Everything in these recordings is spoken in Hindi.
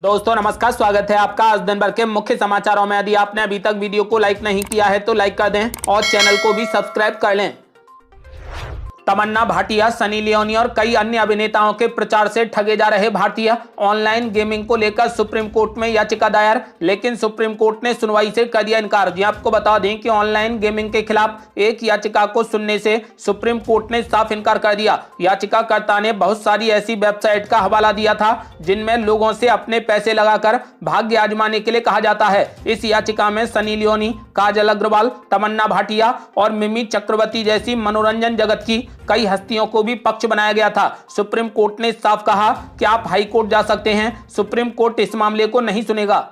दोस्तों नमस्कार, स्वागत है आपका आज दिन भर के मुख्य समाचारों में। यदि आपने अभी तक वीडियो को लाइक नहीं किया है तो लाइक कर दें और चैनल को भी सब्सक्राइब कर लें। तमन्ना भाटिया, सनी लियोनी और कई अन्य अभिनेताओं के प्रचार से ठगे जा रहे भारतीय ऑनलाइन गेमिंग को लेकर सुप्रीम कोर्ट में याचिका दायर, लेकिन सुप्रीम कोर्ट ने सुनवाई से कर दिया इनकार। जी आपको बता दें कि ऑनलाइन गेमिंग के खिलाफ एक याचिका को सुनने से सुप्रीम कोर्ट ने साफ इनकार कर दिया। याचिकाकर्ता ने बहुत सारी ऐसी वेबसाइट का हवाला दिया था जिनमें लोगों से अपने पैसे लगाकर भाग्य आजमाने के लिए कहा जाता है। इस याचिका में सनी लियोनी, काजल अग्रवाल, तमन्ना भाटिया और मिमी चक्रवर्ती जैसी मनोरंजन जगत की कई हस्तियों को भी पक्ष बनाया गया था। सुप्रीम कोर्ट ने साफ कहा कि आप हाई कोर्ट जा सकते हैं, सुप्रीम कोर्ट इस मामले को नहीं सुनेगा।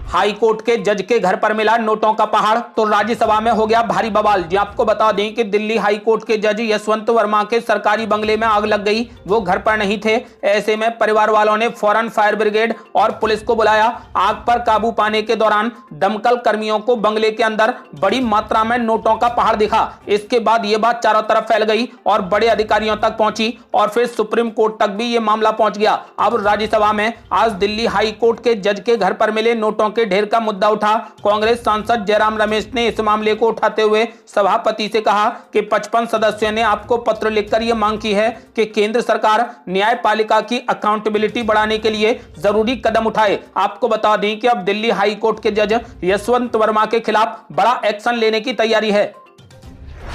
हाई कोर्ट के जज के घर पर मिला नोटों का पहाड़ तो राज्यसभा में हो गया भारी बवाल। जी आपको बता दें कि दिल्ली हाई कोर्ट के जज यशवंत वर्मा के सरकारी बंगले में आग लग गई। वो घर पर नहीं थे। ऐसे में परिवार वालों ने फौरन फायर ब्रिगेड और पुलिस को बुलाया। आग पर काबू पाने के दौरान दमकल कर्मियों को बंगले के अंदर बड़ी मात्रा में नोटों का पहाड़ दिखा। इसके बाद ये बात चारों तरफ फैल गई और बड़े अधिकारियों तक पहुंची और फिर सुप्रीम कोर्ट तक भी ये मामला पहुंच गया। अब राज्यसभा में आज दिल्ली हाई कोर्ट के जज के घर पर मिले नोटों के ढेर का मुद्दा उठा। कांग्रेस सांसद जयराम रमेश ने इस मामले को उठाते हुए सभापति से कहा कि 55 सदस्यों ने आपको पत्र लिखकर यह मांग की है कि केंद्र सरकार न्यायपालिका की अकाउंटेबिलिटी बढ़ाने के लिए जरूरी कदम उठाए। आपको बता दें कि अब दिल्ली हाई कोर्ट के जज यशवंत वर्मा के खिलाफ बड़ा एक्शन लेने की तैयारी है।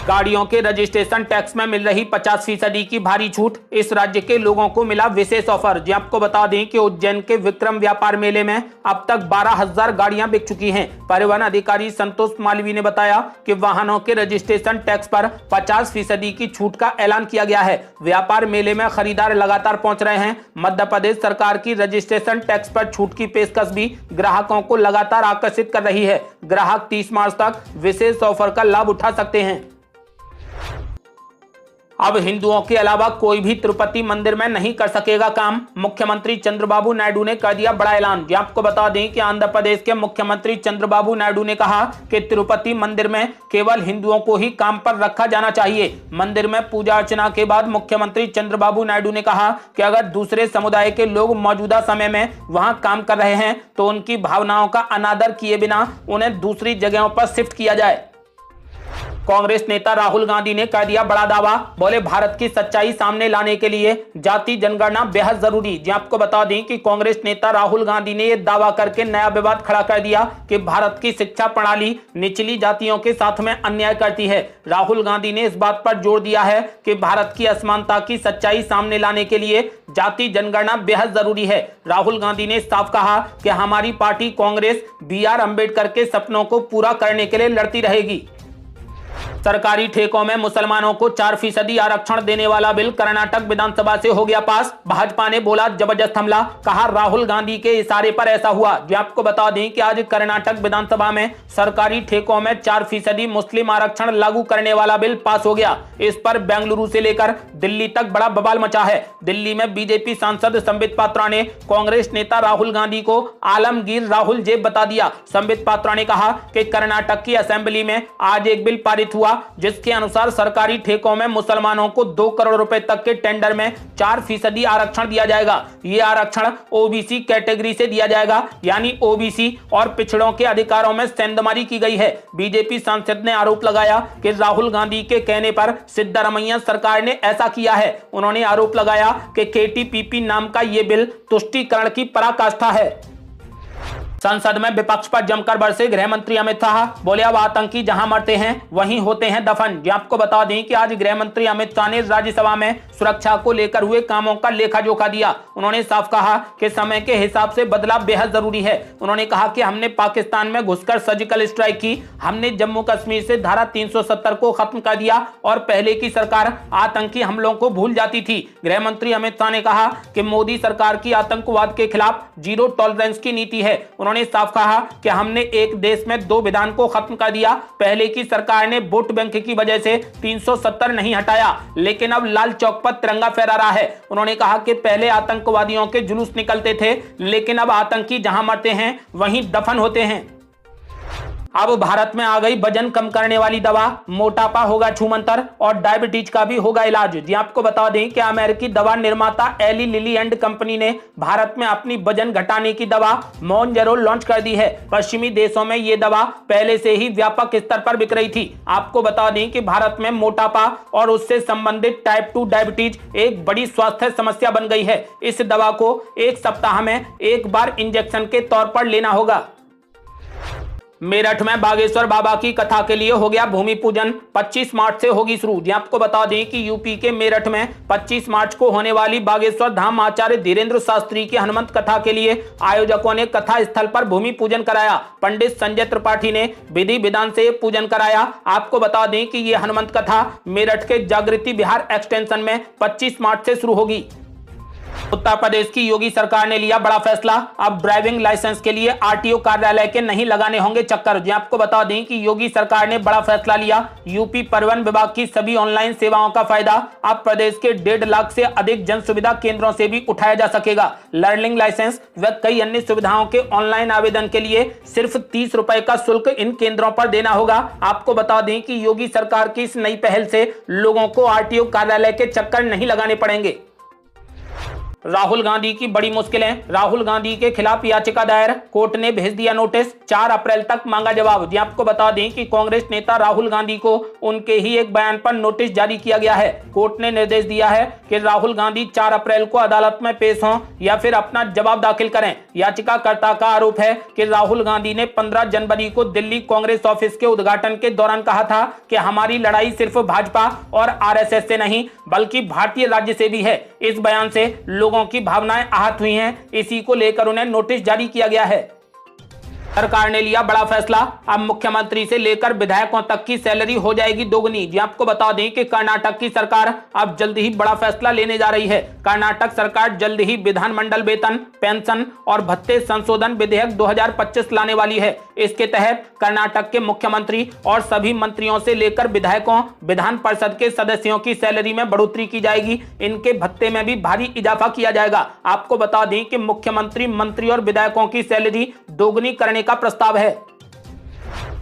गाड़ियों के रजिस्ट्रेशन टैक्स में मिल रही 50% की भारी छूट, इस राज्य के लोगों को मिला विशेष ऑफर। जी आपको बता दें कि उज्जैन के विक्रम व्यापार मेले में अब तक 12,000 गाड़ियां बिक चुकी हैं। परिवहन अधिकारी संतोष मालवी ने बताया कि वाहनों के रजिस्ट्रेशन टैक्स पर 50% की छूट का ऐलान किया गया है। व्यापार मेले में खरीदार लगातार पहुंच रहे हैं। मध्य प्रदेश सरकार की रजिस्ट्रेशन टैक्स पर छूट की पेशकश भी ग्राहकों को लगातार आकर्षित कर रही है। ग्राहक 30 मार्च तक विशेष ऑफर का लाभ उठा सकते हैं। अब हिंदुओं के अलावा कोई भी तिरुपति मंदिर में नहीं कर सकेगा काम, मुख्यमंत्री चंद्रबाबू नायडू ने कर दिया बड़ा ऐलान। जी आपको बता दें कि आंध्र प्रदेश के मुख्यमंत्री चंद्रबाबू नायडू ने कहा कि तिरुपति मंदिर में केवल हिंदुओं को ही काम पर रखा जाना चाहिए। मंदिर में पूजा अर्चना के बाद मुख्यमंत्री चंद्रबाबू नायडू ने कहा कि अगर दूसरे समुदाय के लोग मौजूदा समय में वहां काम कर रहे हैं तो उनकी भावनाओं का अनादर किए बिना उन्हें दूसरी जगहों पर शिफ्ट किया जाए। कांग्रेस नेता राहुल गांधी ने कर दिया बड़ा दावा, बोले भारत की सच्चाई सामने लाने के लिए जाति जनगणना बेहद जरूरी। जी आपको बता दें कि कांग्रेस नेता राहुल गांधी ने यह दावा करके नया विवाद खड़ा कर दिया कि भारत की शिक्षा प्रणाली निचली जातियों के साथ में अन्याय करती है। राहुल गांधी ने इस बात पर जोर दिया है कि भारत की असमानता की सच्चाई सामने लाने के लिए जाति जनगणना बेहद जरूरी है। राहुल गांधी ने साफ कहा कि हमारी पार्टी कांग्रेस BR अम्बेडकर के सपनों को पूरा करने के लिए लड़ती रहेगी। सरकारी ठेकों में मुसलमानों को 4% आरक्षण देने वाला बिल कर्नाटक विधानसभा से हो गया पास। भाजपा ने बोला जबरदस्त हमला, कहा राहुल गांधी के इशारे पर ऐसा हुआ। जो आपको बता दें कि आज कर्नाटक विधानसभा में सरकारी ठेकों में 4% मुस्लिम आरक्षण लागू करने वाला बिल पास हो गया। इस पर बेंगलुरु से लेकर दिल्ली तक बड़ा बवाल मचा है। दिल्ली में बीजेपी सांसद संबित पात्रा ने कांग्रेस नेता राहुल गांधी को आलमगीर राहुल जेब बता दिया। संबित पात्रा ने कहा कि कर्नाटक की असेंबली में आज एक बिल पारित हुआ जिसके अनुसार सरकारी ठेकों में मुसलमानों को 2 करोड़ रुपए तक के टेंडर में 4% आरक्षण दिया जाएगा। ये आरक्षण ओबीसी कैटेगरी से दिया जाएगा, यानी ओबीसी और पिछड़ों के अधिकारों में सेंधमारी की गई है। बीजेपी सांसद ने आरोप लगाया कि राहुल गांधी के कहने पर सिद्धारमैया सरकार ने ऐसा किया है। उन्होंने आरोप लगाया कि KTPP नाम का ये बिल तुष्टीकरण की पराकाष्ठा है। संसद में विपक्ष पर जमकर बरसे गृह मंत्री अमित शाह, बोले अब आतंकी जहां मरते हैं वहीं होते हैं दफन। जी आपको बता दें कि आज गृह मंत्री अमित शाह ने राज्यसभा में सुरक्षा को लेकर हुए कामों का लेखा जोखा दिया। उन्होंने साफ कहा कि समय के हिसाब से बदलाव बेहद जरूरी है। उन्होंने कहा कि हमने पाकिस्तान में घुसकर सर्जिकल स्ट्राइक की, हमने जम्मू कश्मीर से धारा 370 को खत्म कर दिया और पहले की सरकार आतंकी हमलों को भूल जाती थी। गृह मंत्री अमित शाह ने कहा कि मोदी सरकार की आतंकवाद के खिलाफ जीरो टॉलरेंस की नीति है। उन्होंने साफ कहा कि हमने एक देश में 2 विधान को खत्म कर दिया। पहले की सरकार ने वोट बैंक की वजह से 370 नहीं हटाया, लेकिन अब लाल चौक पर तिरंगा फहरा रहा है। उन्होंने कहा कि पहले आतंकवादियों के जुलूस निकलते थे, लेकिन अब आतंकी जहां मरते हैं वहीं दफन होते हैं। अब भारत में आ गई वजन कम करने वाली दवा, मोटापा होगा छूमंतर और डायबिटीज का भी होगा इलाज। जी आपको बता दें कि अमेरिकी दवा निर्माता एली लिली एंड कंपनी ने भारत में अपनी वजन घटाने की दवा मोनजेरो लॉन्च कर दी है। पश्चिमी देशों में ये दवा पहले से ही व्यापक स्तर पर बिक रही थी। आपको बता दें कि भारत में मोटापा और उससे संबंधित टाइप 2 डायबिटीज एक बड़ी स्वास्थ्य समस्या बन गई है। इस दवा को 1 सप्ताह में 1 बार इंजेक्शन के तौर पर लेना होगा। मेरठ में बागेश्वर बाबा की कथा के लिए हो गया भूमि पूजन, 25 मार्च से होगी शुरू। जी आपको बता दें कि यूपी के मेरठ में 25 मार्च को होने वाली बागेश्वर धाम आचार्य धीरेन्द्र शास्त्री की हनुमंत कथा के लिए आयोजकों ने कथा स्थल पर भूमि पूजन कराया। पंडित संजय त्रिपाठी ने विधि विधान से पूजन कराया। आपको बता दें कि ये हनुमंत कथा मेरठ के जागृति विहार एक्सटेंशन में 25 मार्च से शुरू होगी। उत्तर प्रदेश की योगी सरकार ने लिया बड़ा फैसला, अब ड्राइविंग लाइसेंस के लिए आरटीओ कार्यालय के नहीं लगाने होंगे चक्कर। जी आपको बता दें कि योगी सरकार ने बड़ा फैसला लिया। यूपी परिवहन विभाग की सभी ऑनलाइन सेवाओं का फायदा अब प्रदेश के 1.5 लाख से अधिक जन सुविधा केंद्रों से भी उठाया जा सकेगा। लर्निंग लाइसेंस व कई अन्य सुविधाओं के ऑनलाइन आवेदन के लिए सिर्फ 30 रुपए का शुल्क इन केंद्रों पर देना होगा। आपको बता दें कि योगी सरकार की इस नई पहल से लोगों को आरटीओ कार्यालय के चक्कर नहीं लगाने पड़ेंगे। राहुल गांधी की बड़ी मुश्किलें, राहुल गांधी के खिलाफ याचिका दायर, कोर्ट ने भेज दिया नोटिस, 4 अप्रैल तक मांगा जवाब। जी आपको बता दें कि कांग्रेस नेता राहुल गांधी को उनके ही एक बयान पर नोटिस जारी किया गया है। कोर्ट ने निर्देश दिया है कि राहुल गांधी 4 अप्रैल को अदालत में पेश हों या फिर अपना जवाब दाखिल करें। याचिकाकर्ता का आरोप है कि राहुल गांधी ने 15 जनवरी को दिल्ली कांग्रेस ऑफिस के उद्घाटन के दौरान कहा था कि हमारी लड़ाई सिर्फ भाजपा और आरएसएस से नहीं बल्कि भारतीय राज्य से भी है। इस बयान से लोगों की भावनाएं आहत हुई हैं। इसी को लेकर उन्हें नोटिस जारी किया गया है। सरकार ने लिया बड़ा फैसला, अब मुख्यमंत्री से लेकर विधायकों तक की सैलरी हो जाएगी दोगुनी। जी आपको बता दें कि कर्नाटक की सरकार अब जल्द ही बड़ा फैसला लेने जा रही है। कर्नाटक सरकार जल्द ही विधानमंडल वेतन, पेंशन और भत्ते संशोधन विधेयक 2025 लाने वाली है। इसके तहत कर्नाटक के मुख्यमंत्री और सभी मंत्रियों से लेकर विधायकों, विधान परिषद के सदस्यों की सैलरी में बढ़ोतरी की जाएगी। इनके भत्ते में भी भारी इजाफा किया जाएगा। आपको बता दें कि मुख्यमंत्री, मंत्री और विधायकों की सैलरी दोगुनी करने का प्रस्ताव है।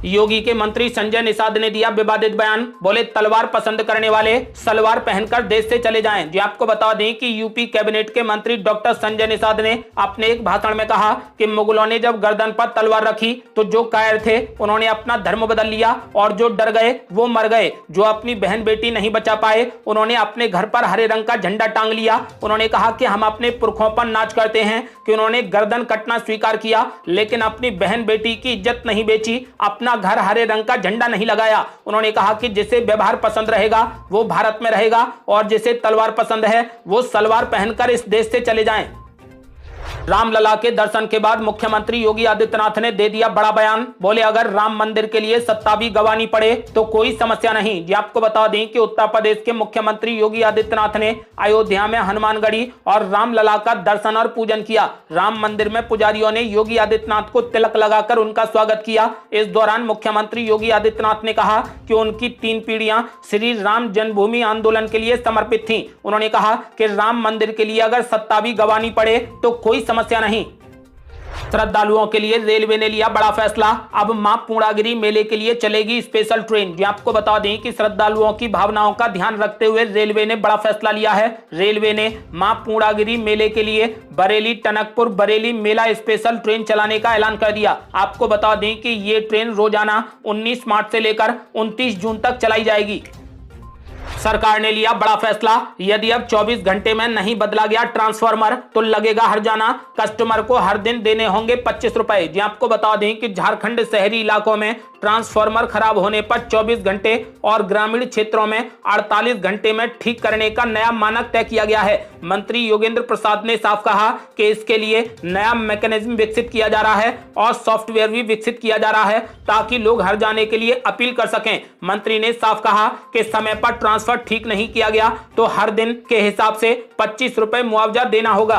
योगी के मंत्री संजय निषाद ने दिया विवादित बयान, बोले तलवार पसंद करने वाले सलवार पहनकर देश से चले जाएं। जी आपको बता दें कि यूपी कैबिनेट के मंत्री डॉक्टर संजय निषाद ने अपने एक भाषण में कहा कि मुगलों ने जब गर्दन पर तलवार रखी तो जो कायर थे उन्होंने अपना धर्म बदल लिया और जो डर गए वो मर गए। जो अपनी बहन बेटी नहीं बचा पाए उन्होंने अपने घर पर हरे रंग का झंडा टांग लिया। उन्होंने कहा कि हम अपने पुरखों पर नाच करते हैं कि उन्होंने गर्दन कटना स्वीकार किया लेकिन अपनी बहन बेटी की इज्जत नहीं बेची, अपना घर हरे रंग का झंडा नहीं लगाया। उन्होंने कहा कि जिसे व्यवहार पसंद रहेगा वो भारत में रहेगा और जिसे तलवार पसंद है वो सलवार पहनकर इस देश से चले जाएं। रामलला के दर्शन के बाद मुख्यमंत्री योगी आदित्यनाथ ने दे दिया बड़ा बयान, बोले अगर राम मंदिर के लिए सत्ता भी गंवानी पड़े तो कोई समस्या नहीं। जी आपको बता दें कि उत्तर प्रदेश के मुख्यमंत्री योगी आदित्यनाथ ने अयोध्या में हनुमानगढ़ी और रामलला का दर्शन और पूजन किया। राम मंदिर में पुजारियों ने योगी आदित्यनाथ को तिलक लगाकर उनका स्वागत किया। इस दौरान मुख्यमंत्री योगी आदित्यनाथ ने कहा कि उनकी 3 पीढ़ियां श्री राम जन्मभूमि आंदोलन के लिए समर्पित थीं। उन्होंने कहा कि राम मंदिर के लिए अगर सत्ता भी गंवानी पड़े तो कोई समस्या नहीं। श्रद्धालुओं के लिए रेलवे ने लिया बड़ा फैसला, अब मां पूर्णागिरी मेले के लिए चलेगी स्पेशल ट्रेन। जी आपको बता दें कि श्रद्धालुओं की भावनाओं का ध्यान रखते हुए रेलवे ने बड़ा फैसला लिया है। रेलवे ने मां पूर्णागिरी मेले के लिए बरेली टनकपुर बरेली मेला स्पेशल ट्रेन चलाने का ऐलान कर दिया। आपको बता दें कि ये ट्रेन रोजाना 19 मार्च से लेकर 29 जून तक चलाई जाएगी। सरकार ने लिया बड़ा फैसला, यदि अब 24 घंटे में नहीं बदला गया ट्रांसफार्मर तो लगेगा हर्जाना, कस्टमर को हर दिन देने होंगे 25 रुपए। जी आपको बता दें कि झारखंड शहरी इलाकों में ट्रांसफार्मर खराब होने पर 24 घंटे और ग्रामीण क्षेत्रों में 48 घंटे में ठीक करने का नया मानक तय किया गया है। मंत्री योगेंद्र प्रसाद ने साफ कहा कि इसके लिए नया मैकेनिज्म विकसित किया जा रहा है और सॉफ्टवेयर भी विकसित किया जा रहा है ताकि लोग हर्जाने के लिए अपील कर सकें। मंत्री ने साफ कहा कि समय पर ट्रांसफर ठीक नहीं किया गया तो हर दिन के हिसाब से 25 रुपए मुआवजा देना होगा।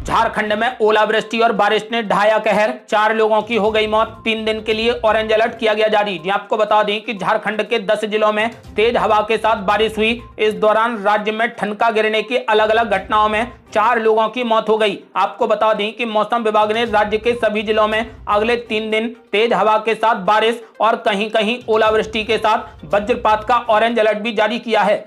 झारखंड में ओलावृष्टि और बारिश ने ढाया कहर, 4 लोगों की हो गई मौत। 3 दिन के लिए ऑरेंज अलर्ट किया गया जारी। आपको बता दें कि झारखंड के 10 जिलों में तेज हवा के साथ बारिश हुई। इस दौरान राज्य में ठनका गिरने की अलग अलग घटनाओं में 4 लोगों की मौत हो गई। आपको बता दें कि मौसम विभाग ने राज्य के सभी जिलों में अगले 3 दिन तेज हवा के साथ बारिश और कहीं कहीं ओलावृष्टि के साथ वज्रपात का ऑरेंज अलर्ट भी जारी किया है।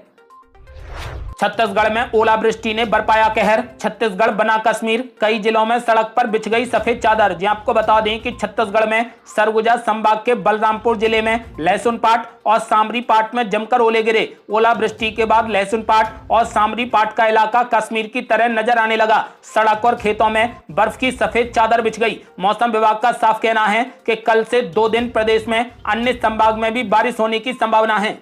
छत्तीसगढ़ में ओलावृष्टि ने बरपाया कहर, छत्तीसगढ़ बना कश्मीर। कई जिलों में सड़क पर बिछ गई सफेद चादर। जी आपको बता दें कि छत्तीसगढ़ में सरगुजा संभाग के बलरामपुर जिले में लहसुन पाट और सामरी पाट में जमकर ओले गिरे। ओलावृष्टि के बाद लहसुन पाट और सामरी पाट का इलाका कश्मीर की तरह नजर आने लगा। सड़क और खेतों में बर्फ की सफेद चादर बिछ गई। मौसम विभाग का साफ कहना है कि कल से 2 दिन प्रदेश में अन्य संभाग में भी बारिश होने की संभावना है।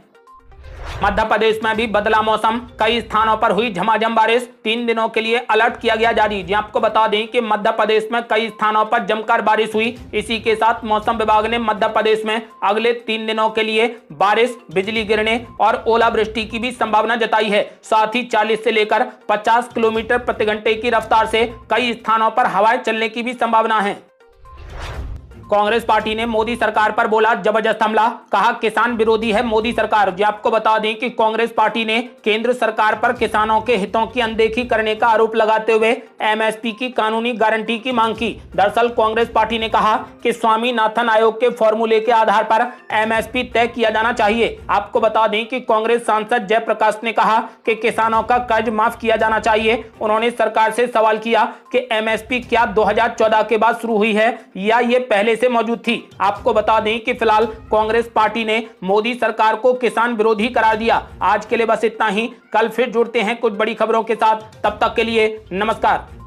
मध्य प्रदेश में भी बदला मौसम, कई स्थानों पर हुई झमाझम बारिश। 3 दिनों के लिए अलर्ट किया गया जारी। जी आपको बता दें कि मध्य प्रदेश में कई स्थानों पर जमकर बारिश हुई। इसी के साथ मौसम विभाग ने मध्य प्रदेश में अगले 3 दिनों के लिए बारिश, बिजली गिरने और ओलावृष्टि की भी संभावना जताई है। साथ ही 40 से लेकर 50 किलोमीटर प्रति घंटे की रफ्तार से कई स्थानों पर हवाएं चलने की भी संभावना है। कांग्रेस पार्टी ने मोदी सरकार पर बोला जबरदस्त हमला, कहा किसान विरोधी है मोदी सरकार। जी आपको बता दें कि कांग्रेस पार्टी ने केंद्र सरकार पर किसानों के हितों की अनदेखी करने का आरोप लगाते हुए एमएसपी की कानूनी गारंटी की मांग की। दरअसल कांग्रेस पार्टी ने कहा कि स्वामीनाथन आयोग के फॉर्मूले के आधार पर एमएसपी तय किया जाना चाहिए। आपको बता दें कि कांग्रेस सांसद जयप्रकाश ने कहा कि किसानों का कर्ज माफ किया जाना चाहिए। उन्होंने सरकार से सवाल किया कि एमएसपी क्या 2014 के बाद शुरू हुई है या ये पहले से मौजूद थी। आपको बता दें कि फिलहाल कांग्रेस पार्टी ने मोदी सरकार को किसान विरोधी करार दिया। आज के लिए बस इतना ही। कल फिर जुड़ते हैं कुछ बड़ी खबरों के साथ। तब तक के लिए नमस्कार।